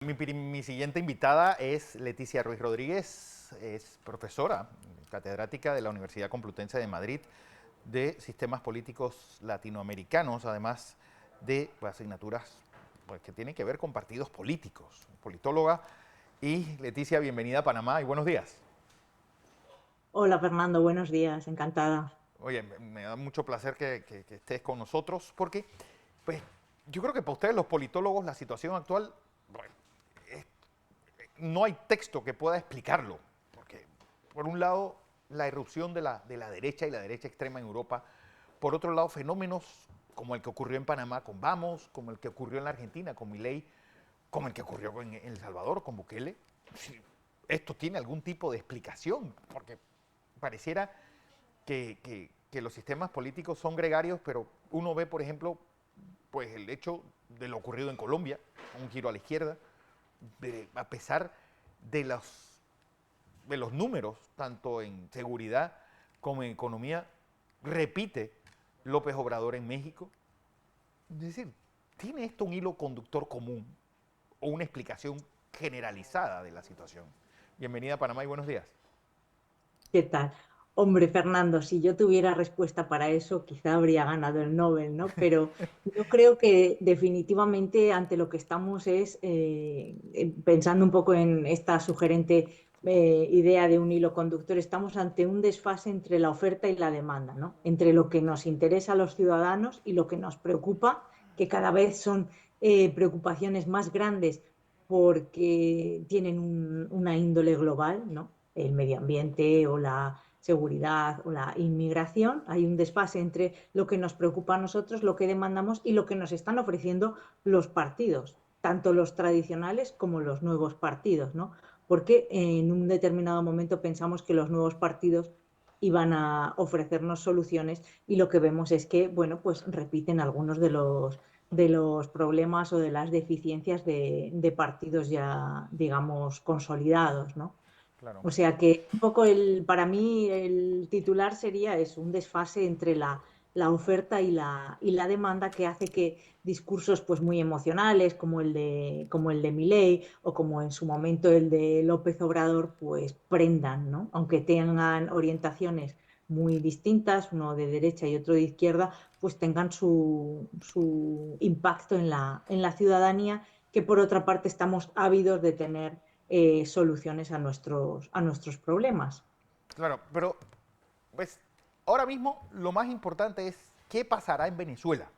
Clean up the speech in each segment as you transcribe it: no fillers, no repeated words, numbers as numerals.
Mi siguiente invitada es Leticia Ruiz Rodríguez, es profesora, catedrática de la Universidad Complutense de Madrid de Sistemas Políticos Latinoamericanos, además de asignaturas que tienen que ver con partidos políticos, politóloga. Y Leticia, bienvenida a Panamá y buenos días. Hola Fernando, buenos días, encantada. Oye, me da mucho placer que estés con nosotros porque pues, yo creo que para ustedes los politólogos la situación actual, bueno, es no hay texto que pueda explicarlo, porque por un lado la irrupción de la derecha y la derecha extrema en Europa, por otro lado fenómenos como el que ocurrió en Panamá con Vamos, como el que ocurrió en la Argentina con Milei, como el que ocurrió en El Salvador con Bukele. Si esto tiene algún tipo de explicación, porque pareciera que los sistemas políticos son gregarios, pero uno ve, por ejemplo, pues el hecho de lo ocurrido en Colombia, un giro a la izquierda, a pesar de los números, tanto en seguridad como en economía, repite López Obrador en México. Es decir, ¿tiene esto un hilo conductor común o una explicación generalizada de la situación? Bienvenida a Panamá y buenos días. ¿Qué tal? Hombre, Fernando, si yo tuviera respuesta para eso, quizá habría ganado el Nobel, ¿no? Pero yo creo que definitivamente ante lo que estamos es, pensando un poco en esta sugerente idea de un hilo conductor, estamos ante un desfase entre la oferta y la demanda, ¿no? Entre lo que nos interesa a los ciudadanos y lo que nos preocupa, que cada vez son preocupaciones más grandes porque tienen una índole global, ¿no? El medio ambiente o la seguridad o la inmigración. Hay un desfase entre lo que nos preocupa a nosotros, lo que demandamos y lo que nos están ofreciendo los partidos, tanto los tradicionales como los nuevos partidos, ¿no? Porque en un determinado momento pensamos que los nuevos partidos iban a ofrecernos soluciones y lo que vemos es que, bueno, pues repiten algunos de los problemas o de las deficiencias de partidos ya, digamos, consolidados, ¿no? Claro. O sea que un poco para mí el titular sería eso, un desfase entre la oferta y la demanda que hace que discursos pues muy emocionales como el de Milei o como en su momento el de López Obrador pues prendan, ¿no? Aunque tengan orientaciones muy distintas, uno de derecha y otro de izquierda, pues tengan su impacto en la ciudadanía, que por otra parte estamos ávidos de tener soluciones a nuestros problemas. Claro, pero pues ahora mismo lo más importante es qué pasará en Venezuela.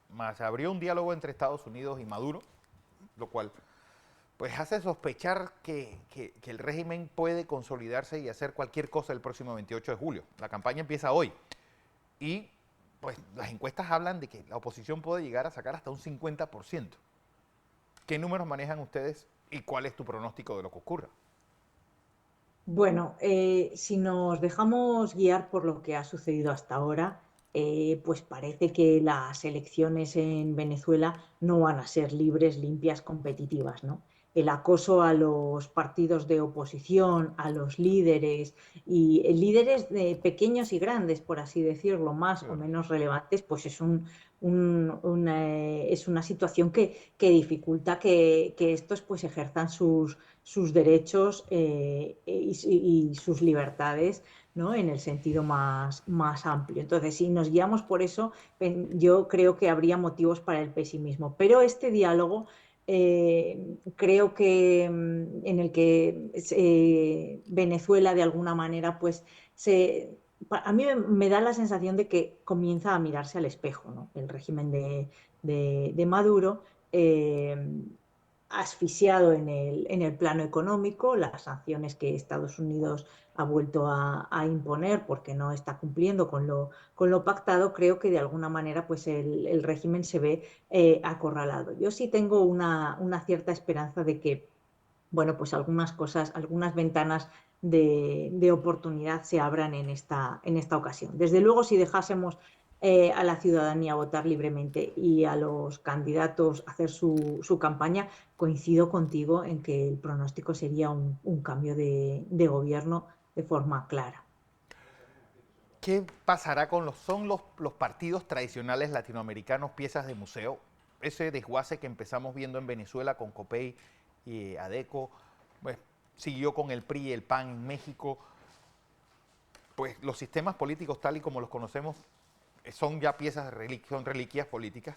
Más abrió un diálogo entre Estados Unidos y Maduro, lo cual pues hace sospechar que el régimen puede consolidarse y hacer cualquier cosa el próximo 28 de julio. La campaña empieza hoy y pues las encuestas hablan de que la oposición puede llegar a sacar hasta un 50%. ¿Qué números manejan ustedes y cuál es tu pronóstico de lo que ocurra? Bueno, si nos dejamos guiar por lo que ha sucedido hasta ahora, pues parece que las elecciones en Venezuela no van a ser libres, limpias, competitivas, ¿no? El acoso a los partidos de oposición, a los líderes y líderes de pequeños y grandes, por así decirlo, más o Claro. menos relevantes, pues es una situación que dificulta que estos pues ejerzan sus derechos y sus libertades, ¿no? En el sentido más amplio. Entonces, si nos guiamos por eso, yo creo que habría motivos para el pesimismo. Pero este diálogo creo que en el que Venezuela de alguna manera pues a mí me da la sensación de que comienza a mirarse al espejo, ¿no? El régimen de Maduro, asfixiado en el plano económico, las sanciones que Estados Unidos ha vuelto a imponer porque no está cumpliendo con lo pactado, creo que de alguna manera pues el régimen se ve acorralado. Yo sí tengo una cierta esperanza de que, bueno, pues algunas cosas, algunas ventanas de oportunidad se abran en esta ocasión. Desde luego, si dejásemos a la ciudadanía votar libremente y a los candidatos hacer su campaña, coincido contigo en que el pronóstico sería un cambio de gobierno de forma clara. ¿Qué pasará con los partidos tradicionales latinoamericanos, piezas de museo? Ese desguace que empezamos viendo en Venezuela con Copey y ADECO, pues siguió con el PRI y el PAN en México. Pues los sistemas políticos tal y como los conocemos son ya piezas de son reliquias políticas.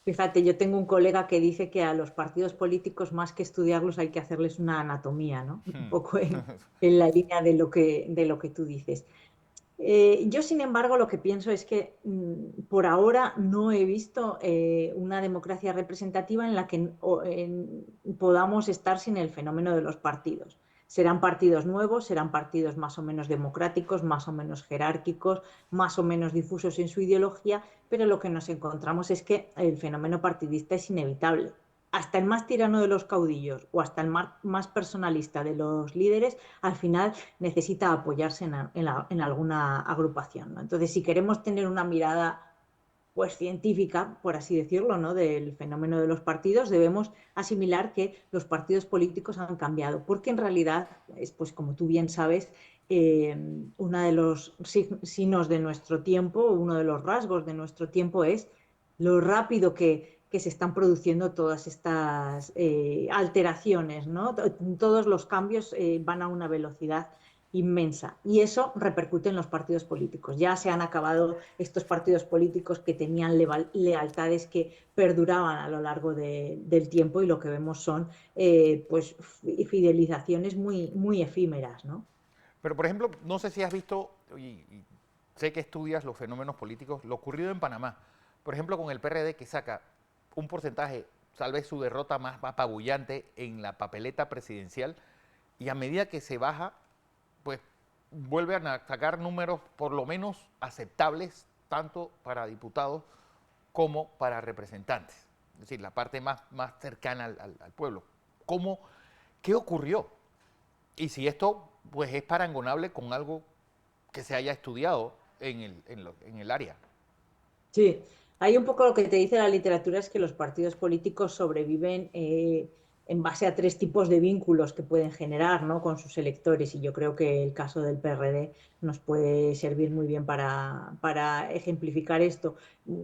Fíjate, yo tengo un colega que dice que a los partidos políticos más que estudiarlos hay que hacerles una anatomía, ¿no? Un poco en la línea de lo que tú dices. Yo, sin embargo, lo que pienso es que por ahora no he visto una democracia representativa en la que podamos estar sin el fenómeno de los partidos. Serán partidos nuevos, serán partidos más o menos democráticos, más o menos jerárquicos, más o menos difusos en su ideología, pero lo que nos encontramos es que el fenómeno partidista es inevitable. Hasta el más tirano de los caudillos o hasta el más personalista de los líderes, al final necesita apoyarse en alguna agrupación, ¿no? Entonces, si queremos tener una mirada pues científica, por así decirlo, ¿no? del fenómeno de los partidos, debemos asimilar que los partidos políticos han cambiado, porque en realidad, pues como tú bien sabes, uno de los signos de nuestro tiempo, uno de los rasgos de nuestro tiempo es lo rápido que se están produciendo todas estas alteraciones, ¿no? Todos los cambios van a una velocidad inmensa y eso repercute en los partidos políticos. Ya se han acabado estos partidos políticos que tenían lealtades que perduraban a lo largo del tiempo y lo que vemos son pues fidelizaciones muy efímeras, ¿no? Pero, por ejemplo, no sé si has visto, y sé que estudias los fenómenos políticos, lo ocurrido en Panamá. Por ejemplo, con el PRD que saca un porcentaje, tal vez su derrota más apabullante en la papeleta presidencial, y a medida que se baja, pues vuelven a sacar números por lo menos aceptables, tanto para diputados como para representantes. Es decir, la parte más cercana al pueblo. ¿Cómo, ¿Qué ocurrió? Y si esto pues es parangonable con algo que se haya estudiado en el área. Sí, hay un poco lo que te dice la literatura es que los partidos políticos sobreviven en base a tres tipos de vínculos que pueden generar, ¿no? con sus electores y yo creo que el caso del PRD nos puede servir muy bien para ejemplificar esto.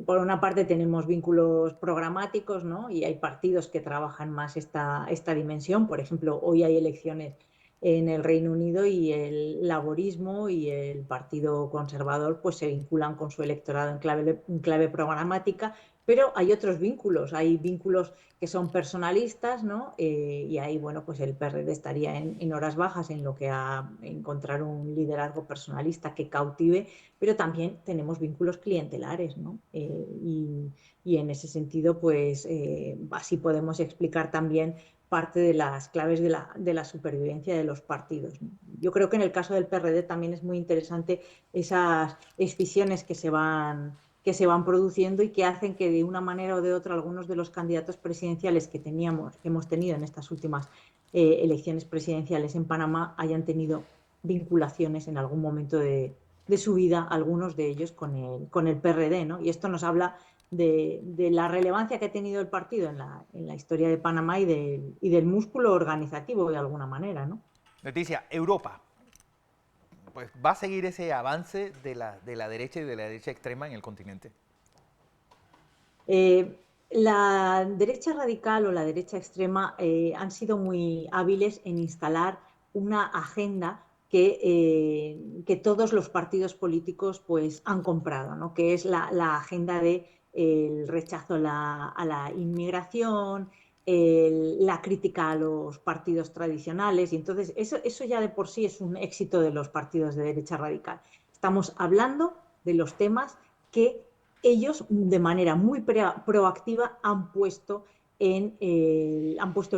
Por una parte tenemos vínculos programáticos, ¿no? y hay partidos que trabajan más esta dimensión. Por ejemplo, hoy hay elecciones en el Reino Unido y el laborismo y el Partido Conservador pues se vinculan con su electorado en clave programática, pero hay otros vínculos, hay vínculos que son personalistas, ¿no? Y ahí, bueno, pues el PRD estaría en horas bajas en lo que a encontrar un liderazgo personalista que cautive, pero también tenemos vínculos clientelares, ¿no? Y en ese sentido, pues así podemos explicar también parte de las claves de la supervivencia de los partidos. Yo creo que en el caso del PRD también es muy interesante esas escisiones que se van produciendo y que hacen que de una manera o de otra algunos de los candidatos presidenciales que hemos tenido en estas últimas elecciones presidenciales en Panamá hayan tenido vinculaciones en algún momento de su vida, algunos de ellos con el PRD, ¿no? Y esto nos habla de la relevancia que ha tenido el partido en la historia de Panamá y del músculo organizativo de alguna manera, ¿no? Leticia, Europa, pues va a seguir ese avance de la derecha y de la derecha extrema en el continente. La derecha radical o la derecha extrema han sido muy hábiles en instalar una agenda que todos los partidos políticos pues, han comprado, ¿no? que es la agenda de el rechazo a la inmigración, la crítica a los partidos tradicionales, y entonces eso ya de por sí es un éxito de los partidos de derecha radical. Estamos hablando de los temas que ellos de manera muy proactiva han puesto el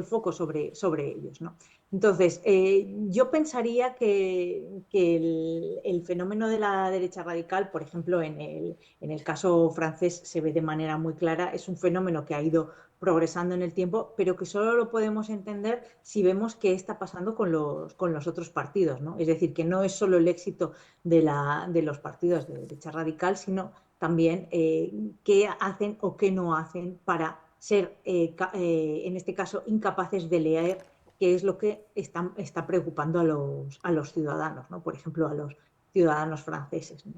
foco sobre ellos, ¿no? Entonces, yo pensaría que el fenómeno de la derecha radical, por ejemplo, en el caso francés se ve de manera muy clara, es un fenómeno que ha ido progresando en el tiempo, pero que solo lo podemos entender si vemos qué está pasando con los otros partidos, ¿no? Es decir, que no es solo el éxito de los partidos de derecha radical, sino también qué hacen o qué no hacen para ser, en este caso, incapaces de leer qué es lo que está preocupando a los ciudadanos, ¿no? Por ejemplo, a los ciudadanos franceses, ¿no?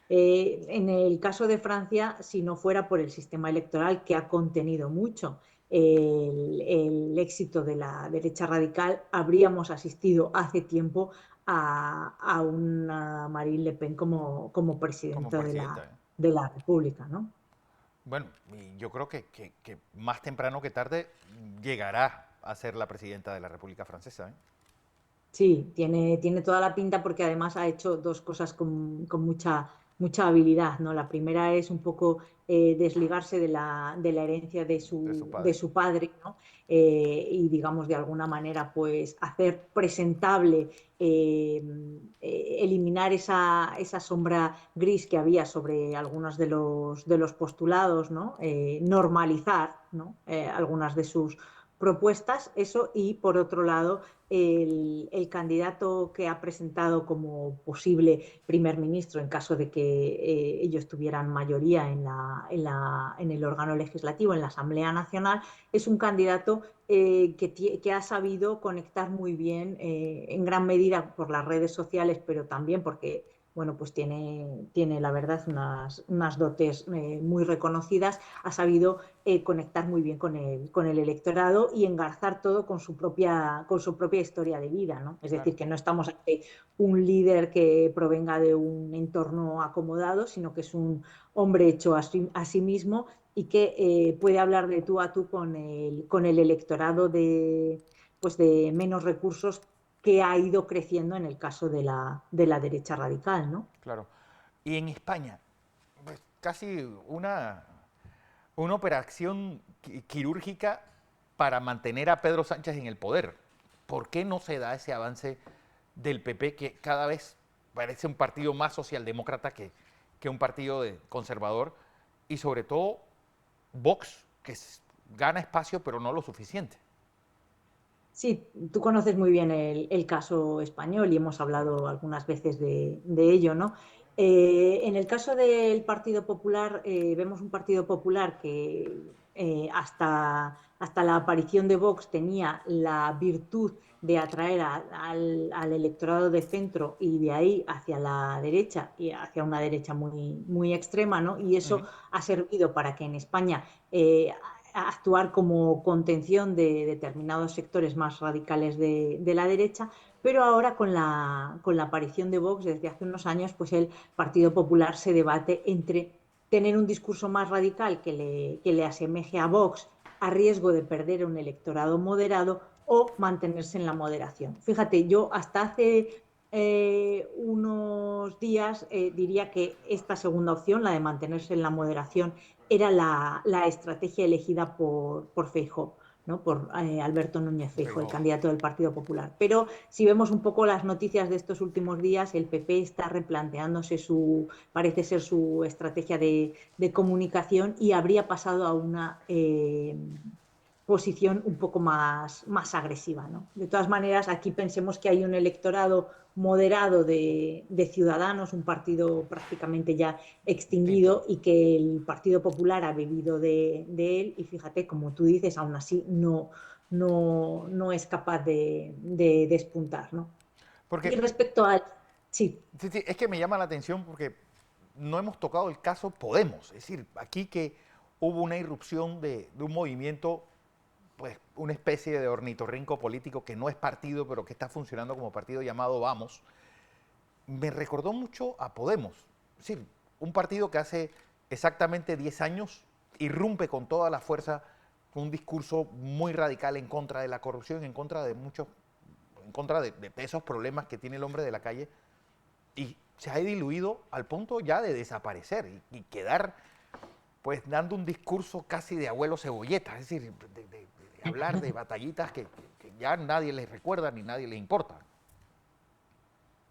En el caso de Francia, si no fuera por el sistema electoral que ha contenido mucho el éxito de la derecha radical, habríamos asistido hace tiempo a una Marine Le Pen como como presidenta presidenta. de la República, ¿no? Bueno, y yo creo que más temprano que tarde llegará a ser la presidenta de la República Francesa, ¿eh? Sí, tiene toda la pinta porque además ha hecho dos cosas con mucha habilidad, ¿no? La primera es un poco desligarse de la herencia de De su de padre. su padre, ¿no? Y digamos de alguna manera pues hacer presentable, eh, eliminar esa sombra gris que había sobre algunos de los postulados, ¿no? Normalizar, ¿no? Algunas de sus propuestas, eso, y por otro lado el candidato que ha presentado como posible primer ministro en caso de que ellos tuvieran mayoría en el órgano legislativo, en la Asamblea Nacional, es un candidato que ha sabido conectar muy bien, en gran medida por las redes sociales, pero también porque bueno, pues tiene la verdad unas dotes muy reconocidas, ha sabido conectar muy bien con el electorado y engarzar todo con su propia historia de vida, ¿no? Es Claro. decir, que no estamos ante un líder que provenga de un entorno acomodado, sino que es un hombre hecho a sí mismo y que puede hablar de tú a tú con el electorado pues de menos recursos que ha ido creciendo en el caso de la derecha radical, ¿no? Claro. Y en España, pues casi una operación quirúrgica para mantener a Pedro Sánchez en el poder. ¿Por qué no se da ese avance del PP que cada vez parece un partido más socialdemócrata que un partido conservador? Y sobre todo Vox, que gana espacio pero no lo suficiente. Sí, tú conoces muy bien el caso español y hemos hablado algunas veces de ello, ¿no? En el caso del Partido Popular, vemos un Partido Popular que hasta la aparición de Vox tenía la virtud de atraer al electorado de centro y de ahí hacia la derecha y hacia una derecha muy extrema, ¿no? Y eso Ujú. ha servido para que en España actuar como contención de determinados sectores más radicales de la derecha, pero ahora con la aparición de Vox desde hace unos años, pues el Partido Popular se debate entre tener un discurso más radical que le asemeje a Vox a riesgo de perder un electorado moderado o mantenerse en la moderación. Fíjate, yo hasta hace unos días diría que esta segunda opción, la de mantenerse en la moderación, era la estrategia elegida por Feijóo, ¿no? Por Alberto Núñez Feijóo, el Feijóo. candidato del Partido Popular. Pero si vemos un poco las noticias de estos últimos días, el PP está replanteándose parece ser su estrategia de comunicación y habría pasado a una posición un poco más agresiva, ¿no? De todas maneras, aquí pensemos que hay un electorado moderado de Ciudadanos, un partido prácticamente ya Extinto. extinguido y que el Partido Popular ha bebido de él y fíjate, como tú dices, aún así no es capaz de despuntar, ¿no? Y Porque respecto al... Sí, sí, sí, es que me llama la atención porque no hemos tocado el caso Podemos. Es decir, aquí que hubo una irrupción de un movimiento, pues una especie de ornitorrinco político que no es partido, pero que está funcionando como partido llamado Vamos, me recordó mucho a Podemos. Es decir, un partido que hace exactamente 10 años irrumpe con toda la fuerza con un discurso muy radical en contra de la corrupción, en contra de muchos, en contra de esos problemas que tiene el hombre de la calle, y se ha diluido al punto ya de desaparecer y quedar pues dando un discurso casi de abuelo cebolleta, es decir, de hablar de batallitas que ya nadie les recuerda ni nadie les importa.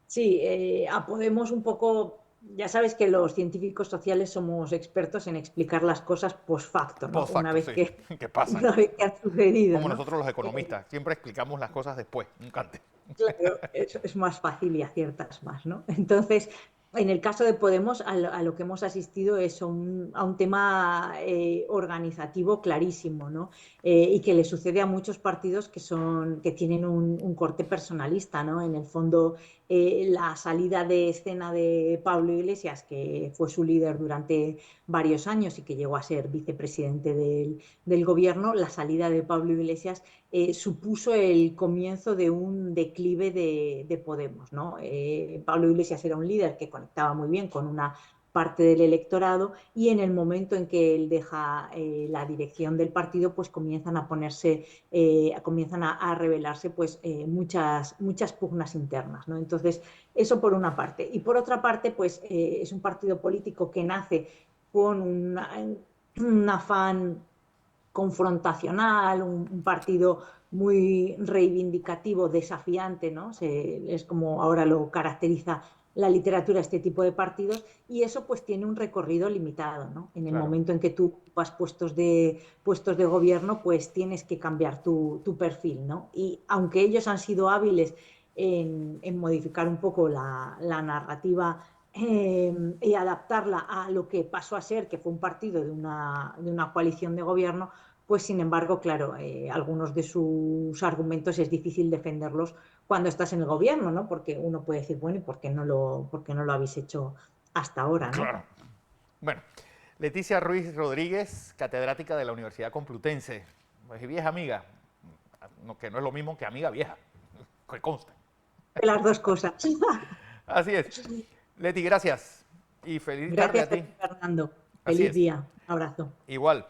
sí, a Podemos un poco, ya sabes que los científicos sociales somos expertos en explicar las cosas post facto, ¿no? Post facto, sí, que pasan. Una vez que han sucedido, Como ¿no? nosotros los Eh, economistas, siempre explicamos las cosas después, nunca antes. Claro, es más fácil y aciertas más, ¿no? Entonces, en el caso de Podemos, a lo que hemos asistido es a un tema organizativo clarísimo, ¿no? Y que le sucede a muchos partidos que tienen un corte personalista, ¿no? En el fondo, la salida de escena de Pablo Iglesias, que fue su líder durante varios años y que llegó a ser vicepresidente del gobierno, la salida de Pablo Iglesias supuso el comienzo de un declive de Podemos, ¿no? Pablo Iglesias era un líder que conectaba muy bien con una parte del electorado y en el momento en que él deja la dirección del partido, pues comienzan a ponerse, comienzan a revelarse pues muchas pugnas internas, ¿no? Entonces, eso por una parte. Y por otra parte, pues es un partido político que nace con un afán confrontacional, un partido muy reivindicativo, desafiante, ¿no? Es como ahora lo caracteriza la literatura, este tipo de partidos, y eso pues tiene un recorrido limitado, ¿no? En el Claro, momento en que tú ocupas puestos de gobierno, pues tienes que cambiar tu perfil, ¿no? Y aunque ellos han sido hábiles en modificar un poco la narrativa y adaptarla a lo que pasó a ser, que fue un partido de una coalición de gobierno, pues sin embargo, claro, algunos de sus argumentos es difícil defenderlos cuando estás en el gobierno, ¿no? Porque uno puede decir, bueno, ¿y por qué no lo habéis hecho hasta ahora, ¿no? claro. Bueno, Leticia Ruiz Rodríguez, catedrática de la Universidad Complutense, pues, vieja amiga, que no es lo mismo que amiga vieja, que consta. De las dos cosas. Así es. Leti, gracias y feliz tarde a Gracias a ti. ti, Fernando. Así Feliz es. día. Un abrazo. Igual.